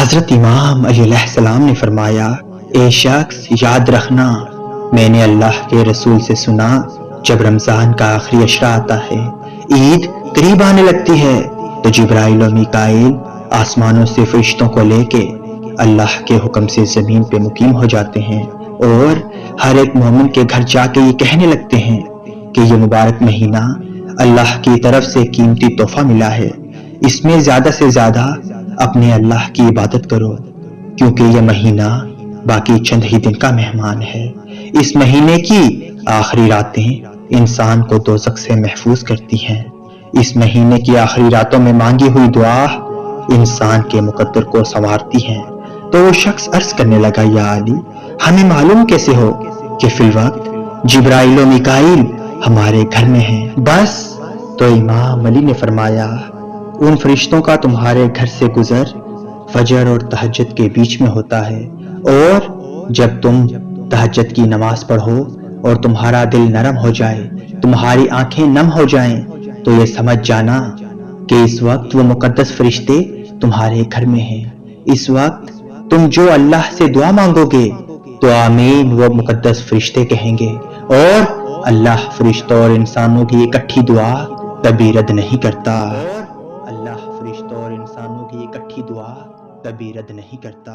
حضرت امام علیہ السلام نے فرمایا، اے شخص یاد رکھنا، میں نے اللہ کے رسول سے سنا، جب رمضان کا آخری عشرہ آتا ہے، عید قریب آنے لگتی ہے، تو جبرائیل و میکائیل آسمانوں سے فرشتوں کو لے کے اللہ کے حکم سے زمین پہ مقیم ہو جاتے ہیں اور ہر ایک مومن کے گھر جا کے یہ کہنے لگتے ہیں کہ یہ مبارک مہینہ اللہ کی طرف سے قیمتی تحفہ ملا ہے، اس میں زیادہ سے زیادہ اپنے اللہ کی عبادت کرو، کیونکہ یہ مہینہ باقی چند ہی دن کا مہمان ہے۔ اس مہینے کی آخری راتیں انسان کو دوزخ سے محفوظ کرتی ہیں۔ اس مہینے کی آخری راتوں میں مانگی ہوئی دعا انسان کے مقدر کو سنوارتی ہیں۔ تو وہ شخص عرض کرنے لگا، یا علی، ہمیں معلوم کیسے ہو کہ فی الوقت جبرائیل و میکائیل ہمارے گھر میں ہیں؟ بس تو امام علی نے فرمایا، ان فرشتوں کا تمہارے گھر سے گزر فجر اور تہجد کے بیچ میں ہوتا ہے، اور جب تم تہجد کی نماز پڑھو اور تمہارا دل نرم ہو جائے، تمہاری آنکھیں نم ہو جائیں، تو یہ سمجھ جانا کہ اس وقت وہ مقدس فرشتے تمہارے گھر میں ہیں۔ اس وقت تم جو اللہ سے دعا مانگو گے تو آمین وہ مقدس فرشتے کہیں گے، اور اللہ فرشتوں اور انسانوں کی اکٹھی دعا کبھی رد نہیں کرتا۔ اللہ فرشتوں اور انسانوں کی اکٹھی دعا کبھی رد نہیں کرتا۔